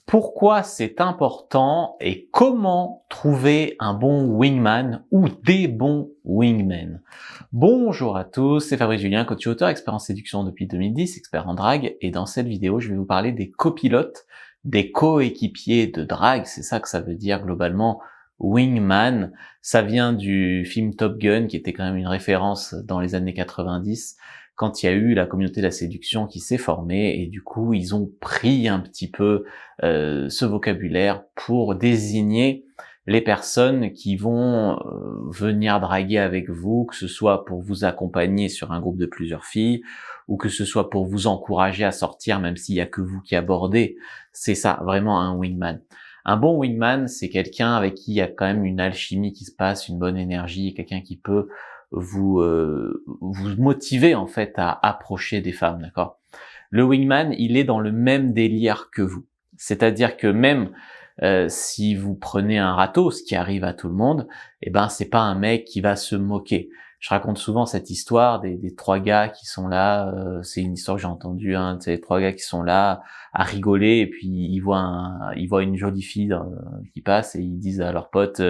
Pourquoi c'est important et comment trouver un bon wingman ou des bons wingmen? Bonjour à tous, c'est Fabrice Julien, coach et auteur, expert en séduction depuis 2010, expert en drague, et dans cette vidéo, je vais vous parler des copilotes, des coéquipiers de drague. C'est ça que ça veut dire globalement, wingman. Ça vient du film Top Gun, qui était quand même une référence dans les années 90, quand il y a eu la communauté de la séduction qui s'est formée, et du coup, ils ont pris un petit peu ce vocabulaire pour désigner les personnes qui vont venir draguer avec vous, que ce soit pour vous accompagner sur un groupe de plusieurs filles, ou que ce soit pour vous encourager à sortir, même s'il y a que vous qui abordez. C'est ça, vraiment un wingman. Un bon wingman, c'est quelqu'un avec qui il y a quand même une alchimie qui se passe, une bonne énergie, quelqu'un qui peut vous motiver en fait à approcher des femmes, d'accord? Le wingman, il est dans le même délire que vous. C'est-à-dire que même si vous prenez un râteau, ce qui arrive à tout le monde, eh ben c'est pas un mec qui va se moquer. Je raconte souvent cette histoire des trois gars qui sont là, c'est une histoire que j'ai entendue, hein, c'est trois gars qui sont là à rigoler et puis ils voient une jolie fille qui passe et ils disent à leur pote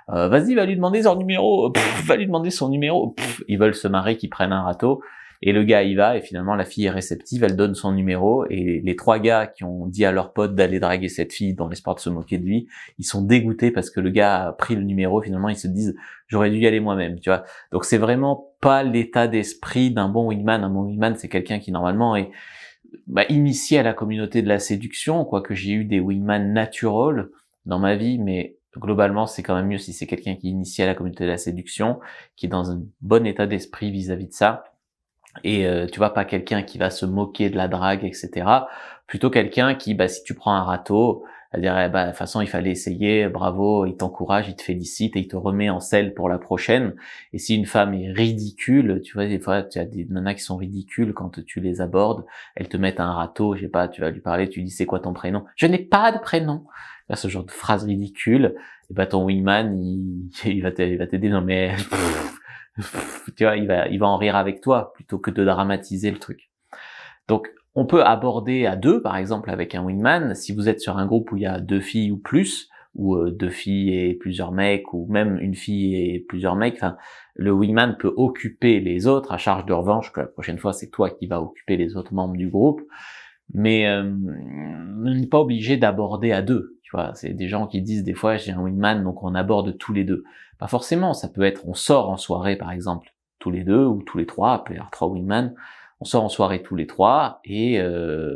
vas-y, va lui demander son numéro, va lui demander son numéro. Ils veulent se marrer, qu'ils prennent un râteau. Et le gars y va, et finalement la fille est réceptive, elle donne son numéro, et les trois gars qui ont dit à leur pote d'aller draguer cette fille dans l'espoir de se moquer de lui, ils sont dégoûtés parce que le gars a pris le numéro, finalement ils se disent « j'aurais dû y aller moi-même », tu vois. Donc c'est vraiment pas l'état d'esprit d'un bon wingman. Un bon wingman, c'est quelqu'un qui normalement est initié à la communauté de la séduction, quoique j'ai eu des wingman naturels dans ma vie, mais globalement c'est quand même mieux si c'est quelqu'un qui est initié à la communauté de la séduction, qui est dans un bon état d'esprit vis-à-vis de ça. Et tu vois, pas quelqu'un qui va se moquer de la drague, etc. Plutôt quelqu'un qui, si tu prends un râteau, elle dirait, de toute façon, il fallait essayer, bravo, il t'encourage, il te félicite et il te remet en selle pour la prochaine. Et si une femme est ridicule, tu vois, des fois, tu as des nanas qui sont ridicules quand tu les abordes, elles te mettent un râteau, je sais pas, tu vas lui parler, tu dis, c'est quoi ton prénom? Je n'ai pas de prénom. Ce genre de phrase ridicule, et ton wingman, il va t'aider, non mais, tu vois, il va en rire avec toi plutôt que de dramatiser le truc. Donc, on peut aborder à deux, par exemple, avec un wingman. Si vous êtes sur un groupe où il y a deux filles ou plus, ou deux filles et plusieurs mecs, ou même une fille et plusieurs mecs, le wingman peut occuper les autres à charge de revanche, que la prochaine fois, c'est toi qui vas occuper les autres membres du groupe. Mais on n'est pas obligé d'aborder à deux. Tu vois, c'est des gens qui disent des fois j'ai un wingman donc on aborde tous les deux. Pas forcément, ça peut être on sort en soirée par exemple tous les deux ou tous les trois, appeler trois wingman. On sort en soirée tous les trois et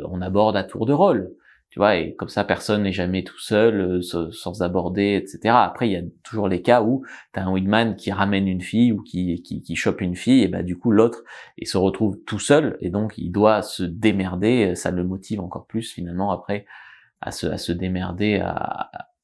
on aborde à tour de rôle. Tu vois, et comme ça personne n'est jamais tout seul sans aborder, etc. Après il y a toujours les cas où t'as un wingman qui ramène une fille ou qui chope une fille et du coup l'autre il se retrouve tout seul et donc il doit se démerder. Ça le motive encore plus finalement après à se démerder,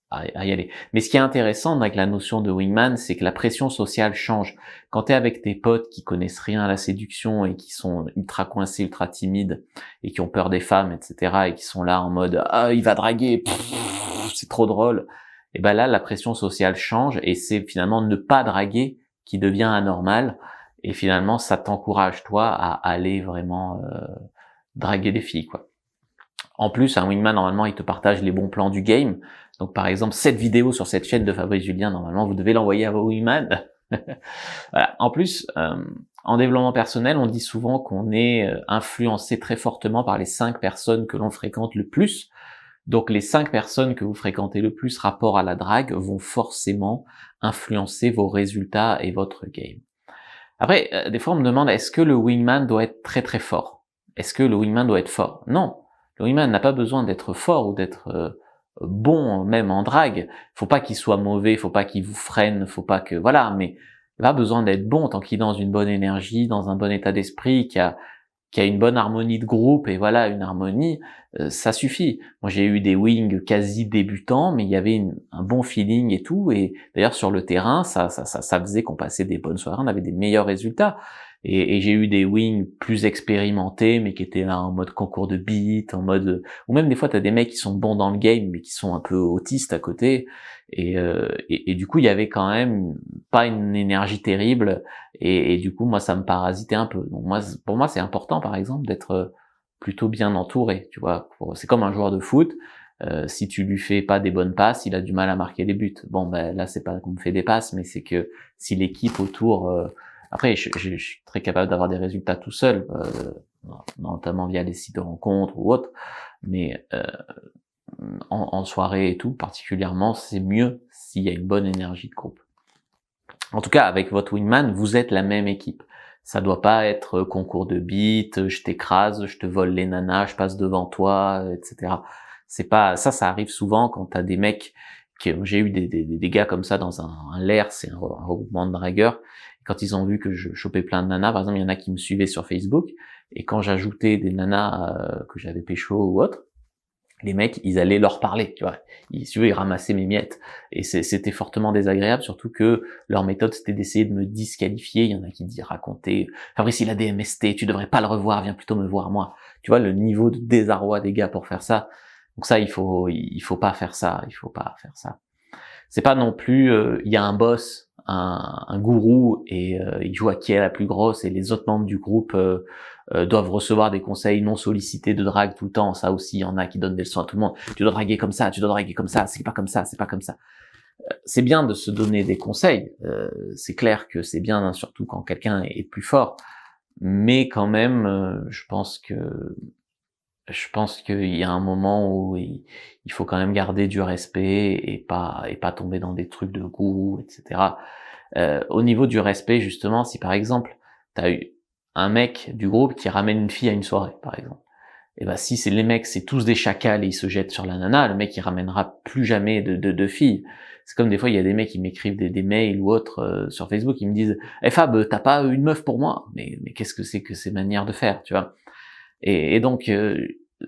à y aller. Mais ce qui est intéressant avec la notion de wingman, c'est que la pression sociale change. Quand t'es avec tes potes qui connaissent rien à la séduction et qui sont ultra coincés, ultra timides et qui ont peur des femmes, etc. et qui sont là en mode ah il va draguer, c'est trop drôle. Et là la pression sociale change et c'est finalement ne pas draguer qui devient anormal et finalement ça t'encourage toi à aller vraiment draguer des filles quoi. En plus, un wingman, normalement, il te partage les bons plans du game. Donc, par exemple, cette vidéo sur cette chaîne de Fabrice Julien, normalement, vous devez l'envoyer à vos wingman. Voilà. En plus, en développement personnel, on dit souvent qu'on est influencé très fortement par les 5 personnes que l'on fréquente le plus. Donc, les 5 personnes que vous fréquentez le plus rapport à la drague vont forcément influencer vos résultats et votre game. Après, des fois, on me demande, est-ce que le wingman doit être très très fort? Est-ce que le wingman doit être fort? Non. Le wingman n'a pas besoin d'être fort ou d'être bon même en drague. Faut pas qu'il soit mauvais, faut pas qu'il vous freine, faut pas que voilà, mais il a besoin d'être bon tant qu'il est dans une bonne énergie, dans un bon état d'esprit, qui a une bonne harmonie de groupe et voilà une harmonie, ça suffit. Moi j'ai eu des wings quasi débutants, mais il y avait un bon feeling et tout. Et d'ailleurs sur le terrain, ça faisait qu'on passait des bonnes soirées, on avait des meilleurs résultats. Et j'ai eu des wings plus expérimentés, mais qui étaient là en mode concours de beat, en mode, ou même des fois t'as des mecs qui sont bons dans le game, mais qui sont un peu autistes à côté, et du coup il y avait quand même pas une énergie terrible, et du coup moi ça me parasitait un peu. Donc pour moi c'est important par exemple d'être plutôt bien entouré, tu vois. C'est comme un joueur de foot. Si tu lui fais pas des bonnes passes, il a du mal à marquer les buts. Bon, ben là, c'est pas qu'on me fait des passes, mais c'est que si l'équipe autour... Après, je suis très capable d'avoir des résultats tout seul, notamment via les sites de rencontres ou autres, mais en soirée et tout, particulièrement, c'est mieux s'il y a une bonne énergie de groupe. En tout cas, avec votre wingman, vous êtes la même équipe. Ça doit pas être concours de beats, je t'écrase, je te vole les nanas, je passe devant toi, etc. C'est pas ça arrive souvent quand t'as des mecs j'ai eu des gars comme ça dans un LAIR, c'est un regroupement de dragueurs. Quand ils ont vu que je chopais plein de nanas, par exemple, il y en a qui me suivaient sur Facebook, et quand j'ajoutais des nanas que j'avais pécho ou autre, les mecs, ils allaient leur parler, tu vois. Ils ramassaient mes miettes. Et c'était fortement désagréable, surtout que leur méthode, c'était d'essayer de me disqualifier. Il y en a qui racontaient, Fabrice, il a des MST, tu devrais pas le revoir, viens plutôt me voir moi. Tu vois, le niveau de désarroi des gars pour faire ça. Donc ça, il faut pas faire ça, il faut pas faire ça. C'est pas non plus, il y a un boss, un gourou, et il joue à qui est la plus grosse, et les autres membres du groupe doivent recevoir des conseils non sollicités de drague tout le temps. Ça aussi, il y en a qui donnent des leçons à tout le monde. Tu dois draguer comme ça, tu dois draguer comme ça, c'est pas comme ça, c'est pas comme ça. C'est bien de se donner des conseils, c'est clair que c'est bien, hein, surtout quand quelqu'un est plus fort, mais quand même, je pense qu'il y a un moment où il faut quand même garder du respect et pas tomber dans des trucs de goût, etc. Au niveau du respect, justement, si par exemple t'as eu un mec du groupe qui ramène une fille à une soirée, par exemple, et ben si c'est les mecs, c'est tous des chacals et ils se jettent sur la nana, le mec il ramènera plus jamais de filles. C'est comme des fois il y a des mecs qui m'écrivent des mails ou autres sur Facebook, ils me disent Fab, t'as pas une meuf pour moi? Mais qu'est-ce que c'est que ces manières de faire, tu vois? Et donc,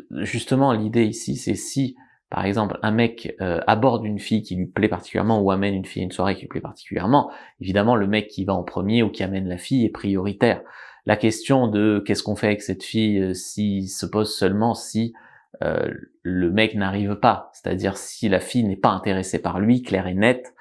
justement, l'idée ici, c'est si, par exemple, un mec aborde une fille qui lui plaît particulièrement ou amène une fille à une soirée qui lui plaît particulièrement, évidemment, le mec qui va en premier ou qui amène la fille est prioritaire. La question de qu'est-ce qu'on fait avec cette fille se pose seulement si le mec n'arrive pas, c'est-à-dire si la fille n'est pas intéressée par lui, clair et net.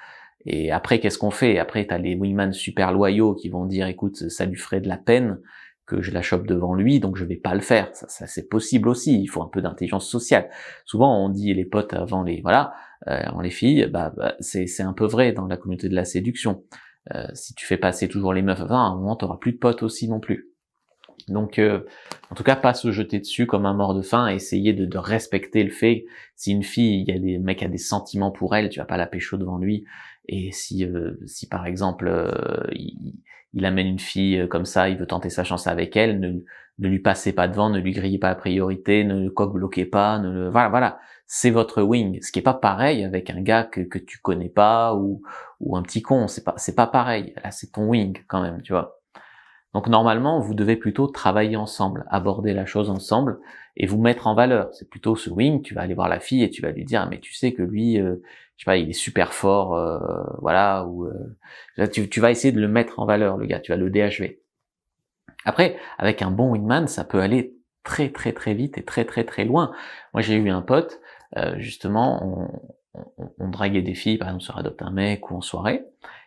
Et après, qu'est-ce qu'on fait? Après, t'as les wingman super loyaux qui vont dire, écoute, ça lui ferait de la peine que je la chope devant lui, donc je vais pas le faire. Ça c'est possible aussi. Il faut un peu d'intelligence sociale. Souvent, on dit les potes avant les avant les filles. C'est un peu vrai dans la communauté de la séduction. Si tu fais passer toujours les meufs, à un moment, t'auras plus de potes aussi non plus. Donc, en tout cas, pas se jeter dessus comme un mort de faim, et essayer de respecter le fait. Si une fille, il y a des mecs qui a des sentiments pour elle, tu vas pas la pécho devant lui. Et si par exemple il amène une fille comme ça, il veut tenter sa chance avec elle, ne lui passez pas devant, ne lui grillez pas la priorité, ne le coq-bloquez pas, voilà, c'est votre wing. Ce qui est pas pareil avec un gars que tu connais pas ou un petit con, c'est pas pareil. Là, c'est ton wing quand même, tu vois. Donc normalement, vous devez plutôt travailler ensemble, aborder la chose ensemble et vous mettre en valeur. C'est plutôt ce wing, tu vas aller voir la fille et tu vas lui dire, mais tu sais que lui, je sais pas, il est super fort, voilà, ou tu vas essayer de le mettre en valeur, le gars, tu vas le DHV. Après, avec un bon wingman, ça peut aller très très très vite et très très très loin. Moi, j'ai eu un pote, justement, on draguait des filles, par exemple sur Adopte un mec ou en soirée,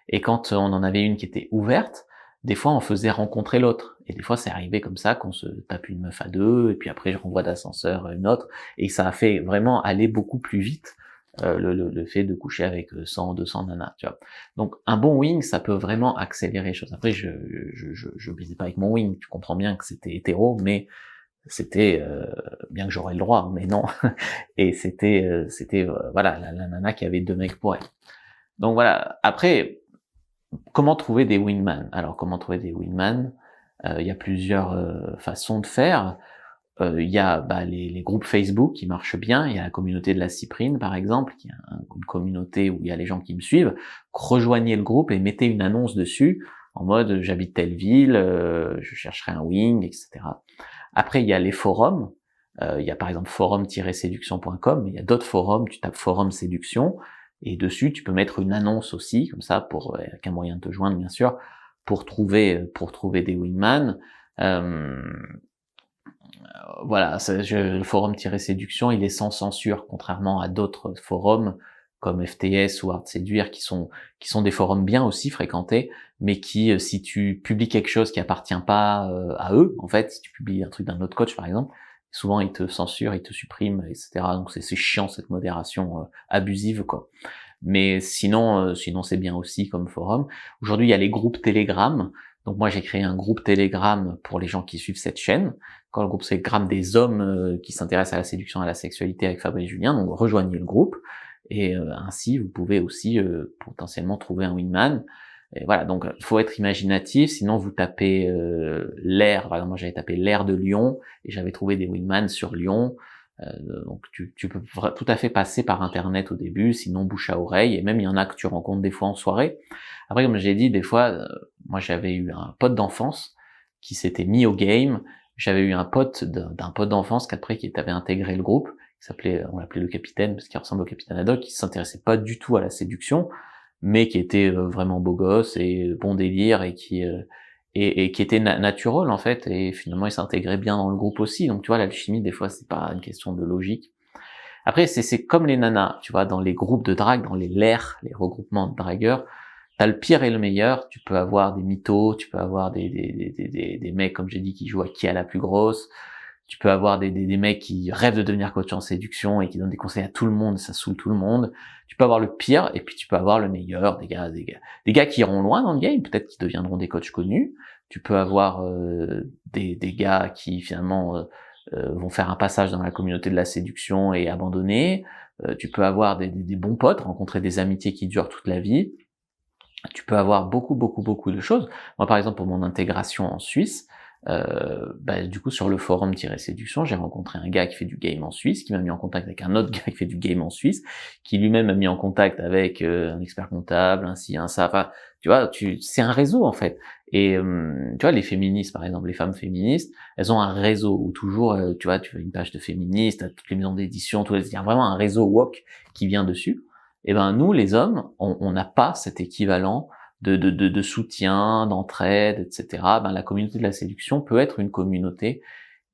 et quand on en avait une qui était ouverte, des fois on faisait rencontrer l'autre, et des fois c'est arrivé comme ça qu'on se tape une meuf à deux, et puis après je renvoie d'ascenseur une autre, et ça a fait vraiment aller beaucoup plus vite le fait de coucher avec 100, 200 nanas, tu vois. Donc un bon wing, ça peut vraiment accélérer les choses. Après je baisais pas avec mon wing, tu comprends bien que c'était hétéro, mais c'était bien que j'aurais le droit, mais non. Et c'était voilà la nana qui avait deux mecs pour elle. Donc voilà. Après, comment trouver des wingman? Alors, comment trouver des wingman? Il y a plusieurs façons de faire. Il y a les groupes Facebook qui marchent bien. Il y a la communauté de la Cyprine, par exemple, qui est une communauté où il y a les gens qui me suivent. Rejoignez le groupe et mettez une annonce dessus en mode j'habite telle ville, je chercherai un wing, etc. Après, il y a les forums. Il y a par exemple forum-séduction.com, mais il y a d'autres forums. Tu tapes forum séduction. Et dessus, tu peux mettre une annonce aussi, comme ça, avec un moyen de te joindre, bien sûr, pour trouver des wingman. Voilà, le forum-séduction, il est sans censure, contrairement à d'autres forums comme FTS ou Art Séduire, qui sont des forums bien aussi fréquentés, mais qui, si tu publies quelque chose qui appartient pas à eux, en fait, si tu publies un truc d'un autre coach, par exemple, Souvent, ils te censurent, ils te suppriment, etc. Donc, c'est chiant, cette modération abusive, quoi. Mais sinon, c'est bien aussi comme forum. Aujourd'hui, il y a les groupes Telegram. Donc, moi, j'ai créé un groupe Telegram pour les gens qui suivent cette chaîne. Quand le groupe Telegram des hommes qui s'intéressent à la séduction et à la sexualité avec Fabrice Julien. Donc, rejoignez le groupe. Et ainsi, vous pouvez aussi potentiellement trouver un wingman. Et voilà, donc il faut être imaginatif, sinon vous tapez l'air, par exemple moi j'avais tapé l'air de Lyon, et j'avais trouvé des wingman sur Lyon, donc tu peux tout à fait passer par internet au début, sinon bouche à oreille, et même il y en a que tu rencontres des fois en soirée. Après comme j'ai dit, des fois, moi j'avais eu un pote d'enfance qui s'était mis au game, j'avais eu un pote d'un pote d'enfance qu'après qui avait intégré le groupe, on l'appelait le capitaine, parce qu'il ressemble au capitaine Haddock, qui s'intéressait pas du tout à la séduction, mais qui était vraiment beau gosse et bon délire et qui était natural en fait, et finalement il s'intégrait bien dans le groupe aussi. Donc tu vois, l'alchimie des fois c'est pas une question de logique. Après c'est comme les nanas, tu vois, dans les groupes de drague, dans les LER, les regroupements de dragueurs, t'as le pire et le meilleur. Tu peux avoir des mythos, tu peux avoir des mecs comme j'ai dit qui jouent à qui est la plus grosse. Tu peux avoir des mecs qui rêvent de devenir coach en séduction et qui donnent des conseils à tout le monde, ça saoule tout le monde. Tu peux avoir le pire et puis tu peux avoir le meilleur, des gars qui iront loin dans le game, peut-être qui deviendront des coachs connus. Tu peux avoir des gars qui finalement vont faire un passage dans la communauté de la séduction et abandonner. Tu peux avoir des bons potes, rencontrer des amitiés qui durent toute la vie. Tu peux avoir beaucoup de choses. Moi par exemple pour mon intégration en Suisse, du coup sur le forum-séduction, j'ai rencontré un gars qui fait du game en Suisse, qui m'a mis en contact avec un autre gars qui fait du game en Suisse, qui lui-même m'a mis en contact avec un expert comptable, un ci, un ça. Enfin, tu vois, c'est un réseau en fait. Et tu vois, les féministes par exemple, les femmes féministes, elles ont un réseau où toujours, tu vois, tu fais une page de féministes, t'as toutes les maisons d'édition, il y a vraiment un réseau woke qui vient dessus. Et ben nous, les hommes, on n'a pas cet équivalent de soutien, d'entraide, etc. La communauté de la séduction peut être une communauté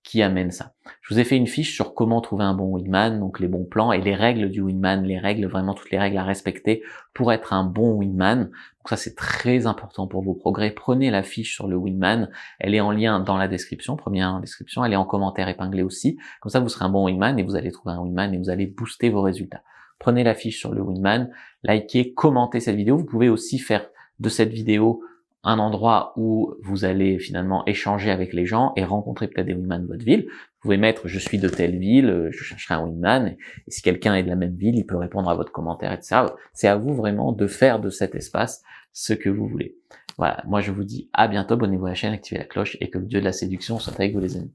qui amène ça. Je vous ai fait une fiche sur comment trouver un bon wingman, donc les bons plans et les règles du wingman, vraiment toutes les règles à respecter pour être un bon wingman. Donc ça c'est très important pour vos progrès. Prenez la fiche sur le wingman, elle est en lien dans la description, première description, elle est en commentaire épinglé aussi. Comme ça vous serez un bon wingman et vous allez trouver un wingman et vous allez booster vos résultats. Prenez la fiche sur le wingman, likez, commentez cette vidéo. Vous pouvez aussi faire de cette vidéo un endroit où vous allez finalement échanger avec les gens et rencontrer peut-être des wingman de votre ville. Vous pouvez mettre « je suis de telle ville, je chercherai un wingman » et si quelqu'un est de la même ville, il peut répondre à votre commentaire, etc. C'est à vous vraiment de faire de cet espace ce que vous voulez. Voilà, moi je vous dis à bientôt, abonnez-vous à la chaîne, activez la cloche et que le dieu de la séduction soit avec vous les amis.